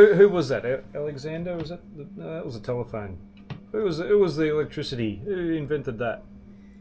Who was that? Alexander? Was it? No, that was a telephone. Who was the electricity? Who invented that?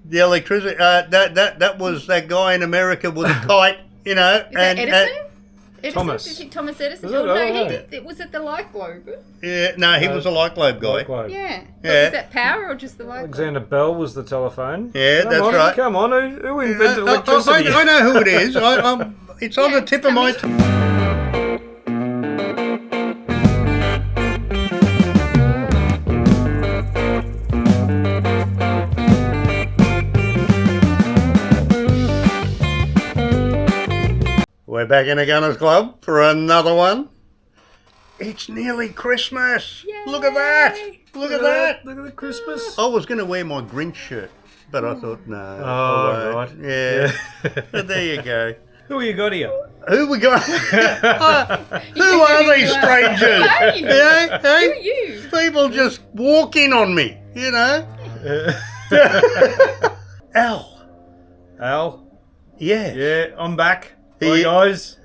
The electricity. That was that guy in America with a kite. Is that Edison? Edison? Thomas. Is it Thomas Edison? Was it? No, Oh, he no. did. Was it the light globe? Yeah, no, he was a light globe guy. Light globe. Yeah. But Yeah. was that power or just the light globe? Alexander Bell was the telephone. Yeah, that's right. Come on, who invented electricity? I know who it is. It's on Yeah, the tip it's of my coming. We're back in a Gunners Club for another one. It's nearly Christmas. Yay. Look at that. Look at that. Look at the Christmas. I was going to wear my Grinch shirt, but I thought, no. Oh, I won't. right. Yeah. But there you go. Who you got here? Who we got? Who are these strangers? Who are you? Yeah, Who hey? are you? People just walk in on me, you know? Al. Al? Yeah. Yeah, I'm back. Hi, Yeah. guys.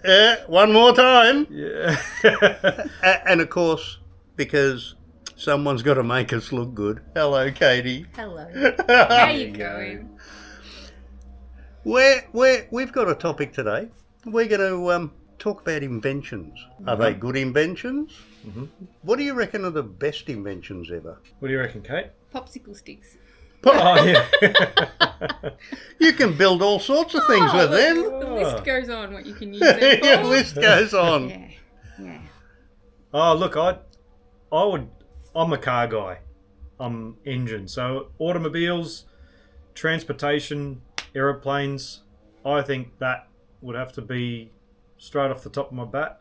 One more time. Yeah. And of course, because someone's got to make us look good. Hello, Katie. Hello. How you going? We've got a topic today. We're going to talk about inventions. Are they good inventions? Mm-hmm. What do you reckon are the best inventions ever? What do you reckon, Kate? Popsicle sticks. Oh, yeah. You can build all sorts of things with them. The list goes on what you can use them for. Your list goes on. Yeah. Yeah. Oh, look, I'm a car guy. I'm engine. So automobiles, transportation, aeroplanes, I think that would have to be straight off the top of my bat.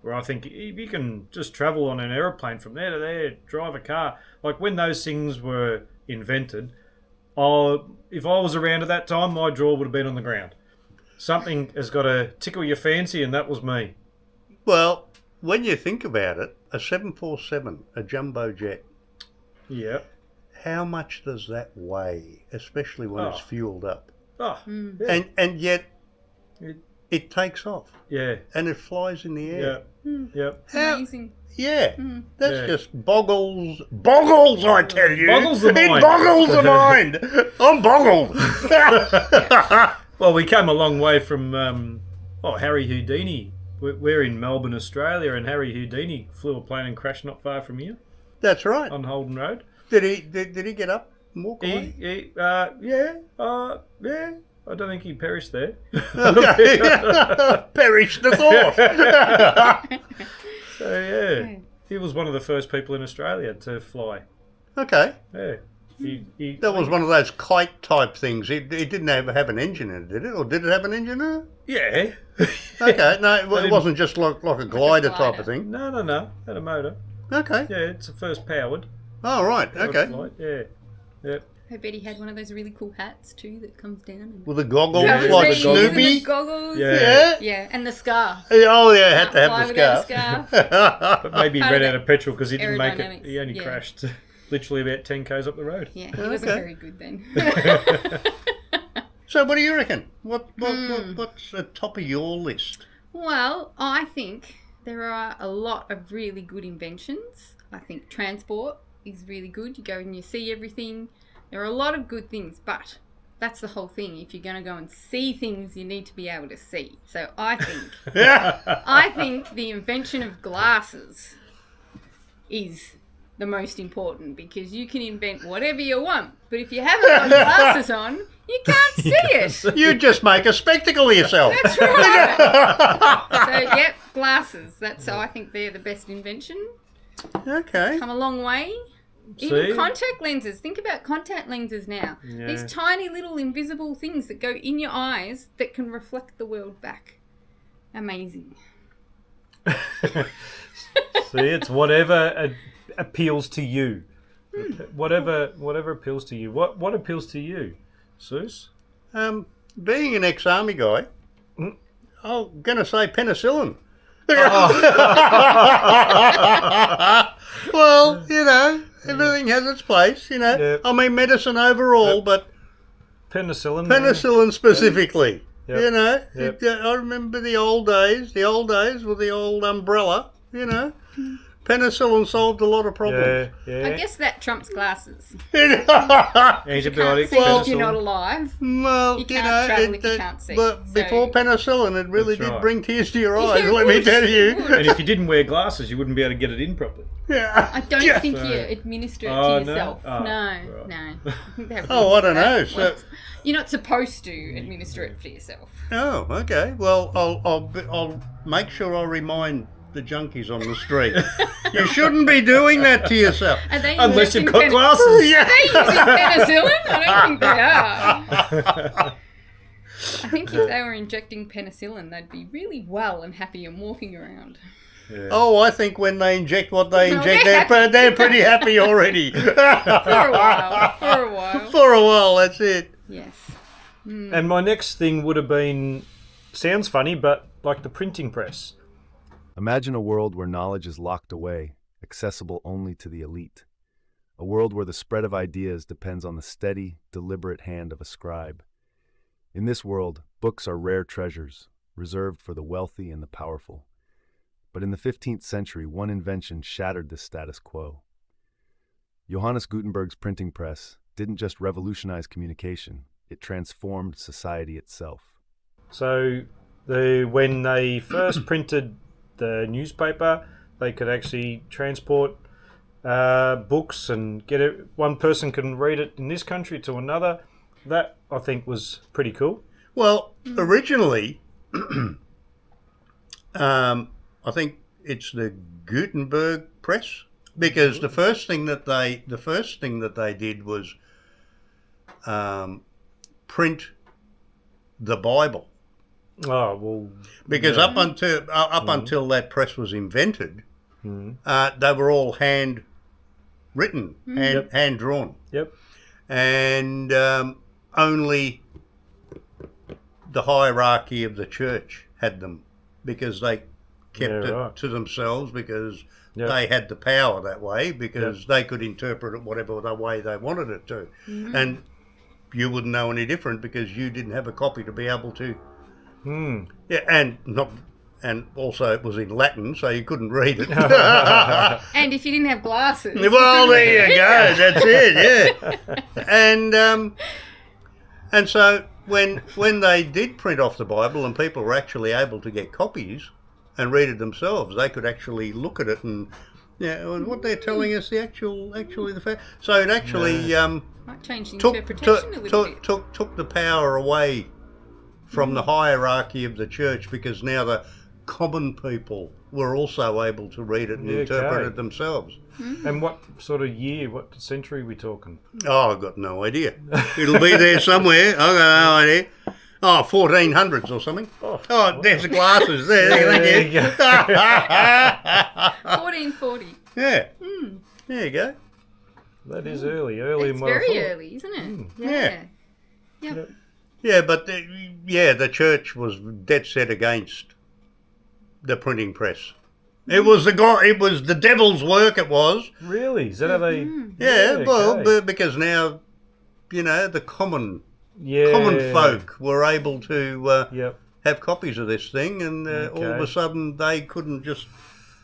Where I think if you can just travel on an aeroplane from there to there, drive a car, like when those things were invented, if I was around at that time, my jaw would have been on the ground. Something has got to tickle your fancy, and that was me. Well, when you think about it, a 747, a jumbo jet, Yeah. how much does that weigh, especially when it's fueled up? Oh, yeah. And yet It- it takes off yeah. and it flies in the air. Yeah. Yeah. How- Amazing. Yeah, that's Yeah. just boggles, I tell you. Boggles the It mind. boggles the mind. I'm boggled. Well, we came a long way from Harry Houdini. We're in Melbourne, Australia, and Harry Houdini flew a plane and crashed not far from here That's right. on Holden Road. Did he get up and walk away? Yeah. I don't think he perished there. Okay. Perish the thought. So yeah, he was one of the first people in Australia to fly. Okay. Yeah. He That was one of those kite type things. It didn't have an engine in it, did it? Or did it have an engine in it? Yeah. Okay. No, it wasn't just like a glider type of glider. thing. No. Had a motor. Okay. Yeah, it's the first powered. Oh, right. Okay. flight. Yeah. Yep. I bet he had one of those really cool hats too that comes down. And With the goggles Yeah, like with the goggles. And the Snoopy. goggles. Yeah. Yeah. Yeah, and the scarf. Oh, yeah, had to Fly have the without scarf. a But maybe he Part ran of out the of petrol because he didn't make it. aerodynamics, He only yeah. crashed literally about 10 k's up the road. Yeah, he wasn't Okay. very good then. So what do you reckon? What's the top of your list? Well, I think there are a lot of really good inventions. I think transport is really good. You go and you see everything. There are a lot of good things, but that's the whole thing. If you're going to go and see things, you need to be able to see. So I think the invention of glasses is the most important, because you can invent whatever you want, but if you haven't got glasses on, you can't see it. You just make a spectacle of yourself. That's right. So, yep, glasses. I think they're the best invention. Okay. Come a long way. See? Even contact lenses. Think about contact lenses now. Yeah. These tiny little invisible things that go in your eyes that can reflect the world back. Amazing. See, it's whatever appeals to you. Whatever appeals to you. What appeals to you, Seuss? Being an ex-army guy, I'm going to say penicillin. Well, everything has its place, Yeah. I mean, medicine overall, but Penicillin. penicillin specifically. Yep. You know, Yep. I remember the old days with the old umbrella, you know. Penicillin solved a lot of problems. Yeah. I guess that trumps glasses. Antibiotics, See if you're penicillin. not alive. Well, You can't travel if you can't see, But so- before penicillin, it really That's did right. bring tears to your eyes, Yeah, let me would. tell you. Would. And if you didn't wear glasses, you wouldn't be able to get it in properly. Yeah. I don't Yeah. think So- you administer it Oh, to no? yourself. Oh, No, right. no. I think they have Oh, rules I don't for that. know, so- Well, you're not supposed to administer it for yourself. Oh, okay. Well, I'll make sure I remind the junkies on the street. You shouldn't be doing that to yourself. Are they Unless you've injecting got glasses. Yeah. Are they using penicillin? I don't think they are. I think if they were injecting penicillin, they'd be really well and happy and walking around. Yeah. Oh, I think when they inject what they No, inject, they're they're pretty happy already. For a while. For a while. For a while, that's it. Yes. And my next thing would have been, sounds funny, but like the printing press. Imagine a world where knowledge is locked away, accessible only to the elite. A world where the spread of ideas depends on the steady, deliberate hand of a scribe. In this world, books are rare treasures, reserved for the wealthy and the powerful. But in the 15th century, one invention shattered this status quo. Johannes Gutenberg's printing press didn't just revolutionize communication, it transformed society itself. So when they first printed the newspaper, they could actually transport books and get it. One person can read it in this country to another. That, I think, was pretty cool. Well, originally, I think it's the Gutenberg press, because the first thing that they did was print the Bible. Oh, well. Because yeah. up until that press was invented, Mm. they were all hand written, Yep. hand drawn, Yep. and only the hierarchy of the church had them, because they kept Yeah, it right. to themselves, because Yep. they had the power that way, because they could interpret it whatever the way they wanted it to, and you wouldn't know any different because you didn't have a copy to be able to. Mm. Yeah, and also it was in Latin, so you couldn't read it. And if you didn't have glasses. Well, there you go. That's it. Yeah. And so when they did print off the Bible and people were actually able to get copies and read it themselves, they could actually look at it and and what they're telling us actually the fact. So it actually Might change the took interpretation a little bit. took the power away from the hierarchy of the church, because now the common people were also able to read it and interpret Okay. it themselves. And what sort of year, what century are we talking? Oh, I've got no idea. It'll be there somewhere. I've got no idea. Oh, 1400s or something. Oh, there's the glasses there. There you go. 1440. Yeah. There you go. That is early It's in what I very thought. early, isn't it? Yeah. Yep. Yeah, but the church was dead set against the printing press. It was the devil's work. It was. Really? Is that how they... Yeah. Well, okay. because now, the common Yeah. folk were able to Yep. have copies of this thing, and all of a Okay. sudden they couldn't just.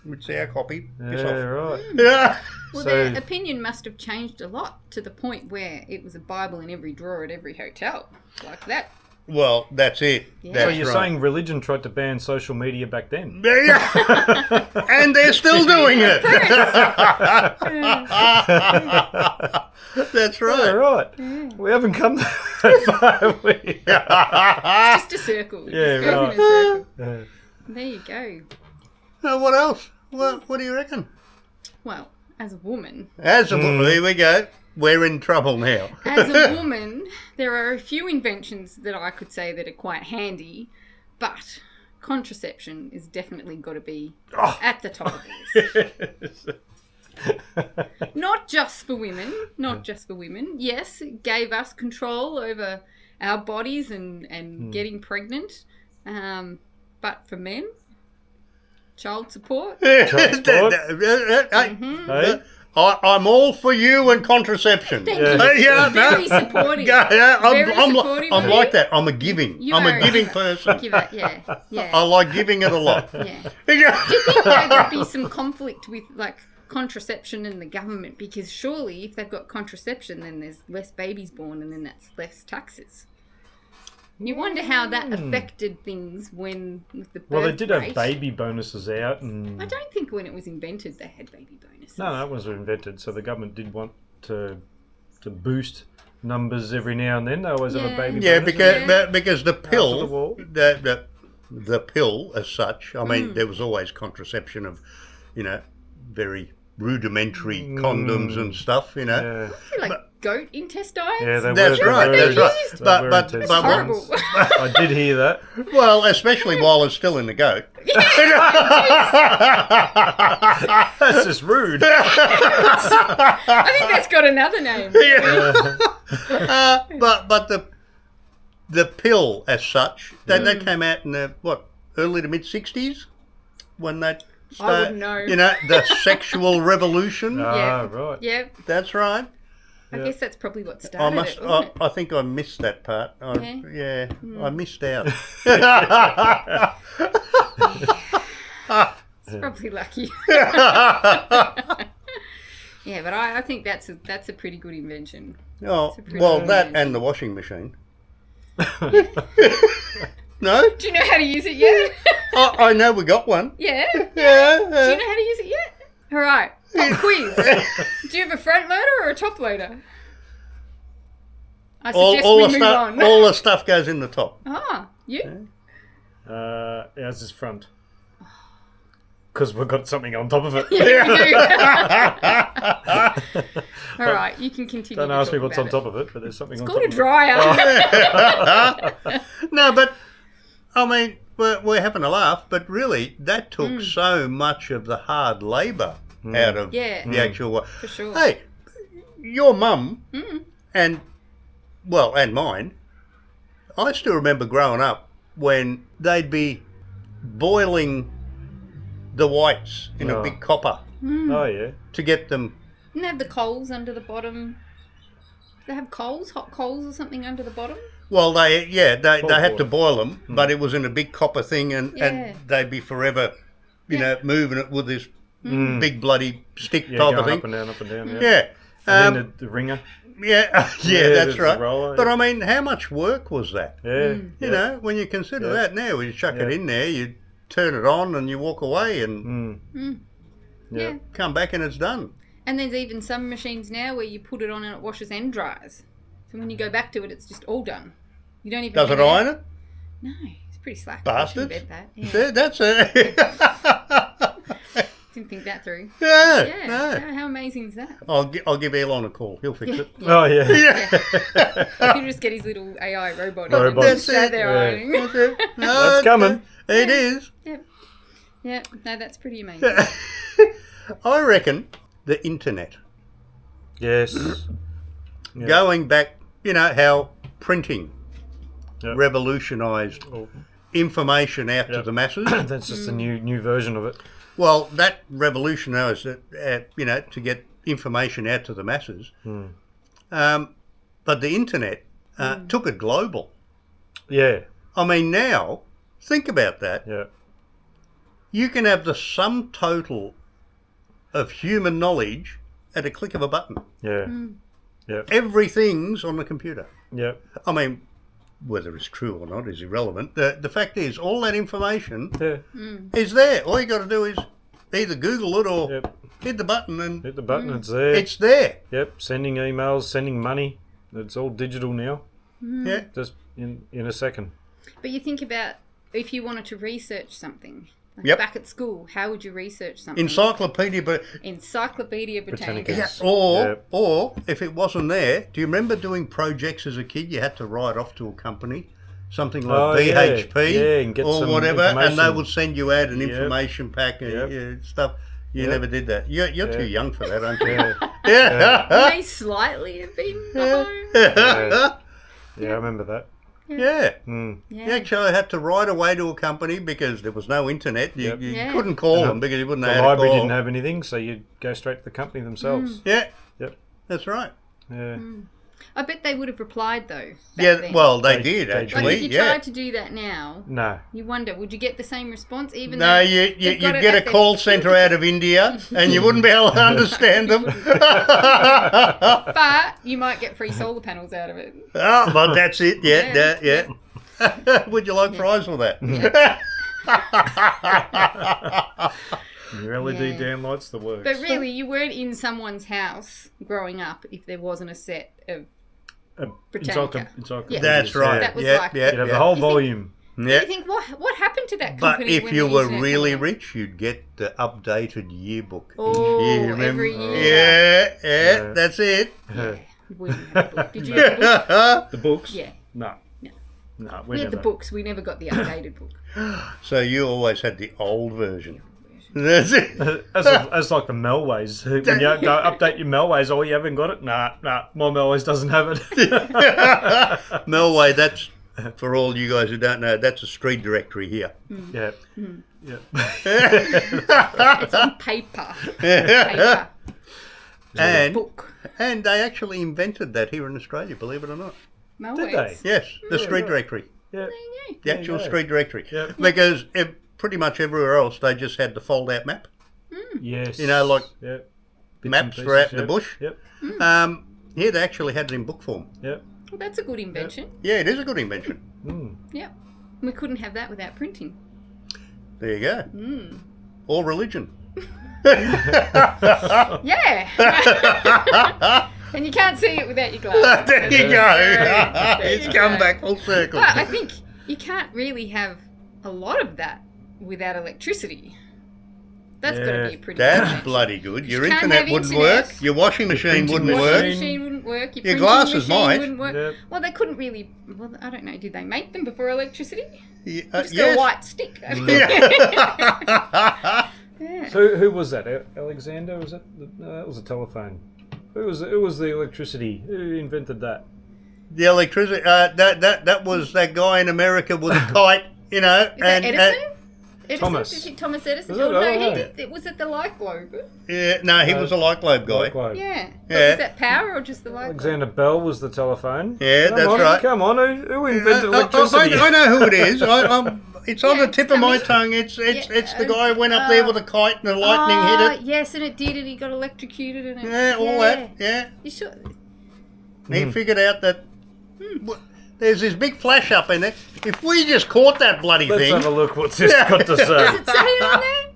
It's our copy. Piss Yeah, off. right. Yeah. Well, So- their opinion must have changed a lot to the point where it was a Bible in every drawer at every hotel. Like that. Well, that's it. Yeah. That's So you're right. saying religion tried to ban social media back then? Yeah. And they're still doing it. That's Yeah, right. right. We haven't come that far, have we? Just a circle. Yeah, Just goes right. in a circle. Yeah. There you go. What else? What do you reckon? Well, as a woman, Here we go. We're in trouble now. as a woman, there are a few inventions that I could say that are quite handy, but contraception is definitely got to be at the top of this. Not just for women. Not just for women. Yes, it gave us control over our bodies and getting pregnant. But for men, child support. Child support. Hey, Hey? I'm all for you and contraception. Thank Yeah. you. Yeah, Very supportive. Very I'm supportive like of you. that. I'm a giving. You I'm are a giving person. Give it, yeah. I like giving it a lot. Yeah. Do you think there'd be some conflict with like contraception and the government? Because surely if they've got contraception, then there's less babies born, and then that's less taxes. You wonder how that affected things when with the birth Well, they did rate. have baby bonuses out, and I don't think when it was invented they had baby bonuses. no, it was invented. So the government did want to boost numbers every now and then. They always have a Yeah. baby Yeah, bonus. because the After the pill, war. the pill as such. I mean, there was always contraception of, very rudimentary condoms and stuff. Yeah. Like goat intestines? Yeah, they That's were. right. They That's were right. used. But They were but intense but Horrible. ones. I did hear that. well, especially while it's still in the goat. That's just rude. I think that's got another name. But the pill as such that came out in the early to mid '60s when that started. wouldn't know. The sexual revolution. Ah, right. Yeah, That's right. I guess that's probably what I started must. it, wasn't it? I think I missed that part. I missed out. It's probably lucky. Yeah, but I think that's a pretty good invention. Oh, pretty well, good that invention. and the washing machine. No, Do you know how to use it yet? I know we got one. Yeah. Yeah. Do you know how to use it yet? All right. Pop quiz. Do you have a front loader or a top loader? I suggest we move on. all the stuff goes in the top. Ah, you? Ours is front. Because we've got something on top of it. Yeah, we do. All right, you can continue. Don't to ask me talk what's on about top of it, but there's something it. on It's top called a of it. dryer. No, but I mean, we're having a laugh, but really, that took so much of the hard labour out of Yeah. the actual work. For sure. Hey, your mum and mine, I still remember growing up when they'd be boiling the whites in a Oh. big copper Oh, yeah. to get them. Didn't they have the coals under the bottom? Do they have coals, hot coals or something under the bottom? Well, they had to water. boil them, but it was in a big copper thing, and they'd be forever, moving it with this big bloody stick Yeah, type of going thing. up and down, yeah. Yeah, And then the ringer. yeah, there's that's the right. roller, But yeah. I mean, how much work was that? Yeah. You know, when you consider Yeah. that now, you chuck it Yeah. in there, you turn it on, and you walk away, and Yeah. come back, and it's done. And there's even some machines now where you put it on and it washes and dries. So when you go back to it, it's just all done. You don't even. Does it hang iron out. it? No, it's pretty slack. Bastards. I shouldn't bet that. Yeah. See, that's it. Didn't think that through. yeah, Yeah. no. How amazing is that? I'll give Elon a call. He'll fix it. Oh, yeah. He'll just get his little AI robot. Robot. And just That's stay it. there Yeah. ironing. That's it. No, That's coming. It is. Yep. Yeah. No, that's pretty amazing. I reckon the internet. Yes. Yeah. Going back, how printing Yep. revolutionised Oh, information out to Yep. the masses. that's just a new version of it. Well, that revolutionised it, to get information out to the masses. But the internet took it global. Yeah. I mean, now, think about that. Yeah. You can have the sum total of human knowledge at a click of a button. Yeah. Yeah. Everything's on the computer. Yeah. I mean, whether it's true or not is irrelevant. The fact is, all that information Yeah. is there. All you got to do is either Google it or Yep. hit the button and Hit the button, it's there. it's there. Yep. Sending emails, sending money. It's all digital now. Yeah. Just in a second. But you think about if you wanted to research something. Like Yep. Back at school, how would you research something? Encyclopedia, but Encyclopedia Britannica. Britannica. or if it wasn't there, do you remember doing projects as a kid? You had to write off to a company, something like Oh, yeah. BHP Yeah, and get or some whatever, and they information. would send you out an Yep. information pack and Yep. stuff. You Yep. never did that. You're Yeah. too young for that, aren't you? Yeah. Yeah. May slightly have been behind. Yeah. Yeah, I remember that. Yeah. Mm. Yeah. You actually had to write away to a company because there was no internet. You, Yep. you Yeah. couldn't call And them because you wouldn't The know how to library call. didn't have anything, so you'd go straight to the company themselves. Yeah, Yep. that's right. Yeah. I bet they would have replied though. back Yeah, then. well, they They- did they actually. Like if you yeah. tried to do that now, No. you wonder, would you get the same response? Even No, though you'd they've got it get a at their call centre out of India and you wouldn't be able to understand them. But you might get free solar panels out of it. Oh, but that's it. Yeah, Yeah. yeah. Would you like fries for that? Your LED Yeah. downlights, the works. But really, you weren't in someone's house growing up if there wasn't a set of. Britannica. Yeah. That's right. That was yeah, like- yeah, You'd have yeah. the whole You think- volume. Yeah. You think what happened to that But company? if when you the were internet really came along? rich, you'd get the updated yearbook Oh, each year. Remember? every year. Yeah, Yeah. that's it. We didn't have a book. Did you have a book? The books? Yeah. No. No. No, We had the books. We never got the updated book. So you always had the old version. That's it. As like the Melways. When you go update your Melways, oh, you haven't got it? Nah, my Melways doesn't have it. Melway, that's, for all you guys who don't know, that's a street directory here. Yeah. Yeah. It's on paper. Paper. And Book. and they actually invented that here in Australia, believe it or not. Malwares. they? Yes, the Yeah, street right. directory. Yeah. The actual go. street directory. Yep. Because pretty much everywhere else, they just had the fold-out map. Yes. You know, like Yep. Bits maps and for out pieces, in the yep. bush. Yep. Here they actually had it in book form. Yep. Well, that's a good invention. Yeah, it is a good invention. Mm. Yeah. We couldn't have that without printing. There you go. Mm. Or religion. Yeah. And you can't see it without your glasses. There you go. There It's you come go. back full circle. But I think you can't really have a lot of that without electricity. That's got to Yeah, be a pretty That's invention. bloody good. Your can't internet have wouldn't internet. work. Your washing machine Printing wouldn't machine. work. Washing machine wouldn't work. Your Your printing glasses machine might. wouldn't work. Yep. Well, they couldn't really. Well, I don't know. Did they make them before electricity? Yeah, Just yes. a white stick. Yeah. Yeah. So who was that? Alexander? Was it? No, that was a telephone. Who was the electricity? Who invented that? The electricity. That was that guy in America with a kite. You know. Is that Edison? Edison? Thomas. Is it Thomas Edison? Was it? Oh, no, Oh, he no. did. Was it the light globe? No, he was a light globe guy. Light globe. Yeah. But Yeah. was that power or just the light globe? Alexander Bell was the telephone. Yeah, Come that's on, right. Come on, who invented electricity? I know who it is. It's on Yeah, the tip of my it's tongue. It's Yeah, the guy who went up there with a kite and the lightning hit it. Yes, and it did, and he got electrocuted, and it, Yeah, all that. Yeah. You sure? He figured out that there's this big flash up in it. If we just caught that bloody Let's thing. have a look. What's this got to Does say? it say on there?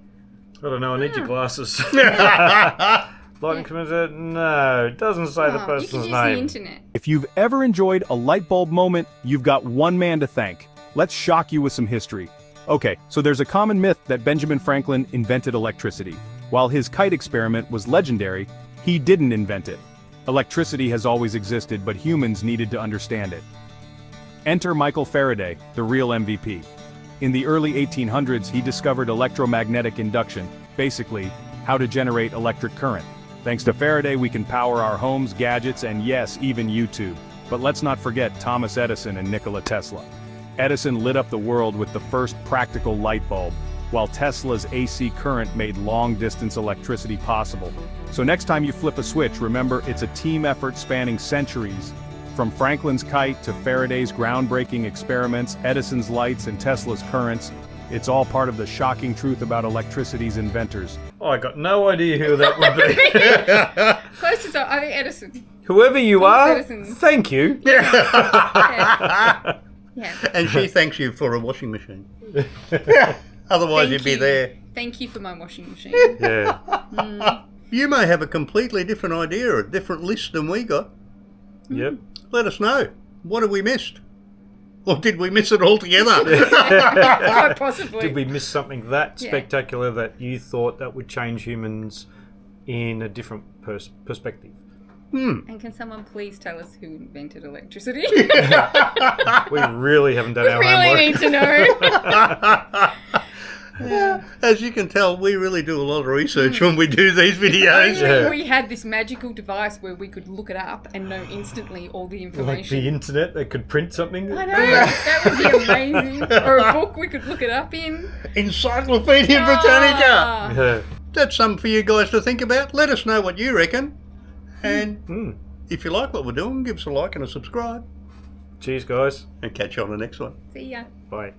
I don't know. I need your glasses. Yeah. Lightning commencer? No, it doesn't say the Oh, you person's can use name. the internet. If you've ever enjoyed a light bulb moment, you've got one man to thank. Let's shock you with some history. Okay, so there's a common myth that Benjamin Franklin invented electricity. While his kite experiment was legendary, he didn't invent it. Electricity has always existed, but humans needed to understand it. Enter Michael Faraday, the real MVP. In the early 1800s, he discovered electromagnetic induction, basically, how to generate electric current. Thanks to Faraday, we can power our homes, gadgets, and yes, even YouTube. But let's not forget Thomas Edison and Nikola Tesla. Edison lit up the world with the first practical light bulb, while Tesla's AC current made long-distance electricity possible. So next time you flip a switch, remember it's a team effort spanning centuries. From Franklin's kite to Faraday's groundbreaking experiments, Edison's lights and Tesla's currents, it's all part of the shocking truth about electricity's inventors. Oh, I got no idea who that would be. Closest, I think Edison. Whoever you Thomas are, Edison. thank you. Yeah. Yeah. And she thanks you for a washing machine. Otherwise, Thank you'd be you. there. Thank you for my washing machine. Yeah. You may have a completely different idea, a different list than we got. Yep. Let us know. What have we missed? Or did we miss it altogether? Quite possibly. Did we miss something that Yeah. spectacular that you thought that would change humans in a different perspective? And can someone please tell us who invented electricity? We really haven't done We our really homework. need to know. As you can tell, we really do a lot of research when we do these videos. Only we had this magical device where we could look it up and know instantly all the Like information. the internet, they could print something. I know, that would be amazing. Or a book we could look it up in. Encyclopedia Britannica. Ah. Yeah. That's something for you guys to think about. Let us know what you reckon. And Mm. if you like what we're doing, give us a like and a subscribe. Cheers, guys. And catch you on the next one. See ya. Bye.